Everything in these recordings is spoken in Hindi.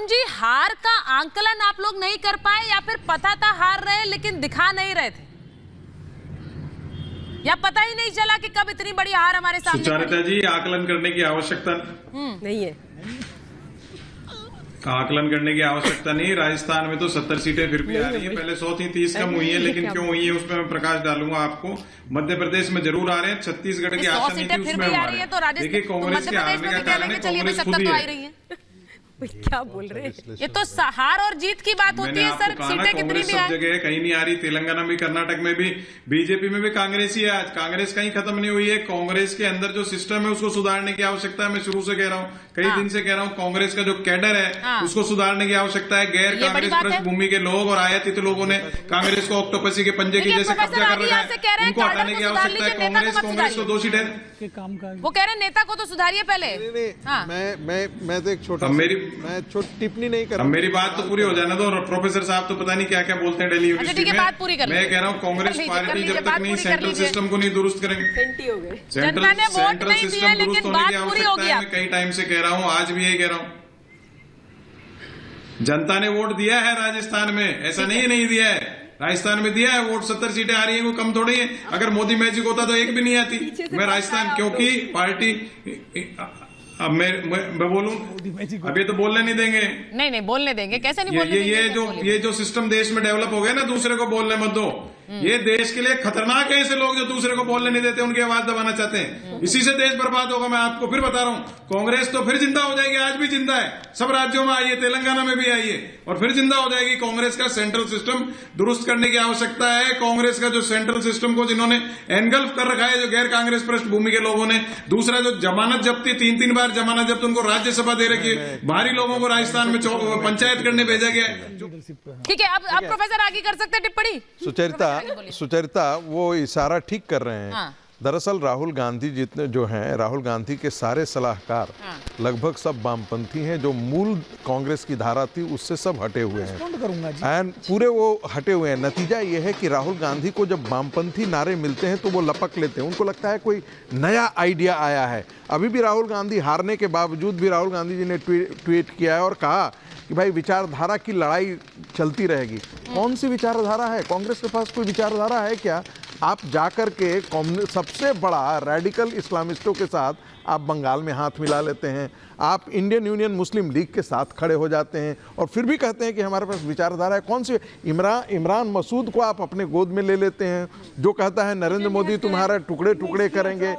जी, हार का आंकलन आप लोग नहीं कर पाए या फिर पता था हार रहे लेकिन दिखा नहीं रहे थे, या पता ही नहीं चला कि कब इतनी बड़ी हार हमारे सामने? सुचरिता जी, आकलन करने की आवश्यकता नहीं है। आकलन करने की आवश्यकता नहीं। राजस्थान में तो 70 सीटें फिर भी आ रही हैं। पहले 100 थी, 30 कम हुई है, लेकिन क्यों हुई है उसमें मैं प्रकाश डालूंगा आपको। मध्य प्रदेश में जरूर आ रहे हैं, छत्तीसगढ़ की आशा नहीं थी, उसमें आ रहे हैं। देखिए, कांग्रेस के हारने का कारण है कांग्रेस खुद ही है। क्या बोल रहे हैं? ये तो हार और जीत की बात होती है सर। सीटें कितनी भी सब जगह है, कहीं नहीं आ रही। तेलंगाना में, कर्नाटक में भी, बीजेपी में भी कांग्रेस ही है। आज कांग्रेस कहीं खत्म नहीं हुई है। कांग्रेस के अंदर जो सिस्टम है उसको सुधारने की आवश्यकता है। मैं शुरू से कह रहा हूँ, कई दिन से कह रहा हूँ, कांग्रेस का जो कैडर है उसको सुधारने की आवश्यकता है। गैर कांग्रेस पृष्ठभूमि के लोग और आयातित लोगों ने कांग्रेस को ऑक्टोपसी के पंजे की जैसे कब्जा कर रखा है, उनको हटाने की आवश्यकता है। कांग्रेस को 2 सीटें वो कह रहे हैं नेता को तो सुधारिए पहले। मैं तो एक छोटा टिप्पणी नहीं कर। मेरी बात तो पूरी हो जाने दो। प्रोफेसर साहब तो पता नहीं क्या क्या बोलते हैं दिल्ली यूनिवर्सिटी में। बात पूरी कर। मैं कह रहा हूँ, कांग्रेस पार्टी जब तक नहीं सेंट्रल सिस्टम को नहीं दुरुस्त करेंगे, सेंट्रल सिस्टम दुरुस्त होने की आवश्यकता है। मैं कई टाइम से कह रहा हूँ, आज भी यही कह रहा हूँ। जनता ने वोट दिया है राजस्थान में, ऐसा नहीं दिया है। राजस्थान में दिया है वोट, 70 सीटें आ रही है, वो कम थोड़ी है। अगर मोदी मैजिक होता तो एक भी नहीं आती। मैं राजस्थान, क्योंकि पार्टी, अब मैं बोलूं, अब ये तो बोलने नहीं देंगे। नहीं बोलने देंगे, कैसे नहीं बोलने देंगे? ये जो सिस्टम देश में डेवलप हो गया ना, दूसरे को बोलने मत दो। ये देश के लिए खतरनाक है। ऐसे लोग जो दूसरे को बोलने नहीं देते, उनकी आवाज दबाना चाहते हैं, इसी से देश बर्बाद होगा। मैं आपको फिर बता रहा हूं, कांग्रेस तो फिर जिंदा हो जाएगी। आज भी जिंदा है, सब राज्यों में आई है, तेलंगाना में भी आई है, और फिर जिंदा हो जाएगी। कांग्रेस का सेंट्रल सिस्टम दुरुस्त करने की आवश्यकता है। कांग्रेस का जो सेंट्रल सिस्टम को जिन्होंने एनगल्फ कर रखा है, जो गैर कांग्रेस पृष्ठभूमि के लोगों ने। दूसरा, जो जमानत जब्ती, 3 बार जमानत जब्त उनको राज्यसभा दे रखी है। बाहरी लोगों को राजस्थान में पंचायत करने भेजा गया है। ठीक है, अब प्रोफेसर आगे कर सकते हैं टिप्पणी। सुचरिता वो इशारा ठीक कर रहे हैं। दरअसल राहुल गांधी जितने जो हैं, राहुल गांधी के सारे सलाहकार लगभग सब वामपंथी हैं। जो मूल कांग्रेस की धारा थी उससे सब हटे हुए हैं, एंड पूरे वो हटे हुए हैं। नतीजा ये है कि राहुल गांधी को जब वामपंथी नारे मिलते हैं तो वो लपक लेते हैं। उनको लगता है कोई नया आइडिया आया है। अभी भी राहुल गांधी हारने के बावजूद भी राहुल गांधी जी ने ट्वीट किया है और कहा कि भाई विचारधारा की लड़ाई चलती रहेगी। कौन सी विचारधारा है? कांग्रेस के पास कोई विचारधारा है क्या? आप जाकर के सबसे बड़ा रेडिकल इस्लामिस्टों के साथ आप बंगाल में हाथ मिला लेते हैं, आप इंडियन यूनियन मुस्लिम लीग के साथ खड़े हो जाते हैं और फिर भी कहते हैं कि हमारे पास विचारधारा है। कौन सी? इमरान मसूद को आप अपने गोद में ले लेते हैं, जो कहता है नरेंद्र मोदी तुम्हारा टुकड़े टुकड़े करेंगे।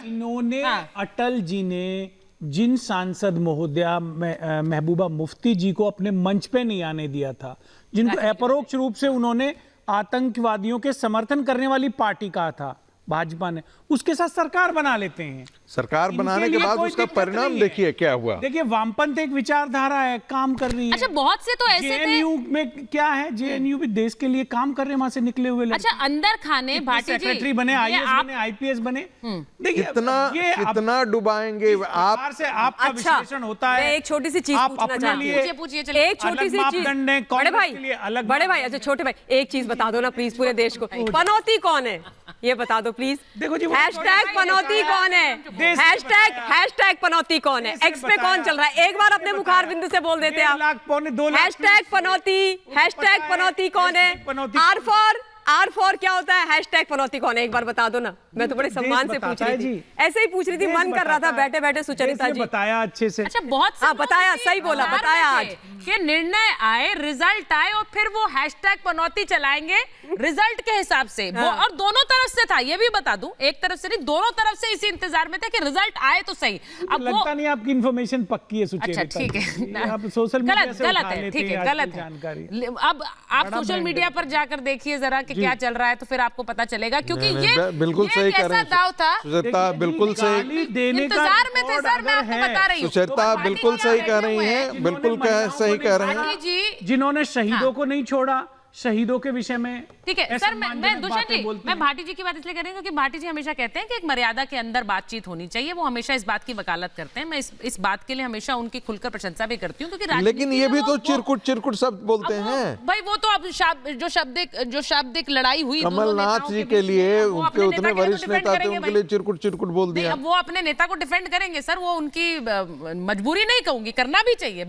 इन्होंने अटल जी ने जिन सांसद महोदया महबूबा मुफ्ती जी को अपने मंच पे नहीं आने दिया था, जिनको अपरोक्ष रूप से उन्होंने आतंकवादियों के समर्थन करने वाली पार्टी कहा था भाजपा ने, उसके साथ सरकार बना लेते हैं। सरकार बनाने के बाद उसका परिणाम देखिए क्या हुआ। देखिए, वामपंथ एक विचारधारा है, काम कर रही है। अच्छा, बहुत से तो ऐसे जेएनयू में क्या है, जेएनयू भी देश के लिए काम कर रहे हैं, वहां से निकले हुए लोग। अच्छा, अंदर खाने भाटी जी सेक्रेटरी बने, आईएएस बने, आईपीएस बने। देखिए कितना डुबाएंगे आप से। आपका विश्लेषण होता है। एक छोटी सी चीज पूछना चाहती हूँ। एक छोटी सी चीज, बड़े भाई, अच्छा छोटे भाई, एक चीज बता दो ना प्लीज पूरे देश को। पनौती कौन है ये बता दो प्लीज। देखो जी, हैशटैग पनौती कौन है? हैशटैग पनौती कौन है? एक्स पे कौन चल रहा है? एक बार अपने मुखार बिंदु से बोल देते आप। हैशटैग पनौती कौन है? आर फॉर क्या होता है? हैशटैग पनौती कौन है? एक बार बता दो ना। मैं तो बड़े सम्मान से पूछ रही थी, ऐसे ही पूछ रही थी, मन कर रहा था बैठे बैठे। सुचरिता जी बताया अच्छे से। अच्छा, बहुत बताया, सही बोला, बताया। आज ये निर्णय आए, रिजल्ट आए और फिर वो हैशटैग पनौती चलाएंगे रिजल्ट के हिसाब से। और दोनों तरफ से था, ये भी बता दूं, एक तरफ से नहीं, दोनों तरफ से इसी इंतजार में थे कि रिजल्ट आए तो सही। अब लगता नहीं आपकी इंफॉर्मेशन पक्की है सुचरिता। अच्छा, ठीक है, आप सोशल मीडिया से गलत है, ठीक है, गलत है। अब आप सोशल मीडिया पर जाकर देखिए जरा कि क्या चल रहा है, तो फिर आपको पता चलेगा। क्योंकि ये बिल्कुल सही कह रहे हैं दाव था, बिल्कुल सही इंतजार में थे सर। मैं आपको बता रही हूँ, सुचरिता बिल्कुल सही कह रही हैं, बिल्कुल सही कह रहे हैं। जिन्होंने शहीदों को नहीं छोड़ा, शहीदों के विषय में। ठीक है सर, मैं दुष्यंत जी, मैं भाटी जी की बात इसलिए कर रही हूँ क्योंकि भाटी जी हमेशा कहते हैं कि एक मर्यादा के अंदर बातचीत होनी चाहिए। वो हमेशा इस बात की वकालत करते हैं। मैं इस बात के लिए हमेशा उनकी खुलकर प्रशंसा भी करती हूँ, क्योंकि लेकिन ये भी तो चिरकुट शब्द बोलते हैं भाई। वो तो अब जो शाब्दिक लड़ाई हुई कमलनाथ जी के लिए, उनके उतने वरिष्ठ नेता थे, उनके लिए चिरकुट बोल दिया। अब वो अपने नेता को डिफेंड करेंगे सर, वो उनकी मजबूरी नहीं कहूंगी, करना भी चाहिए।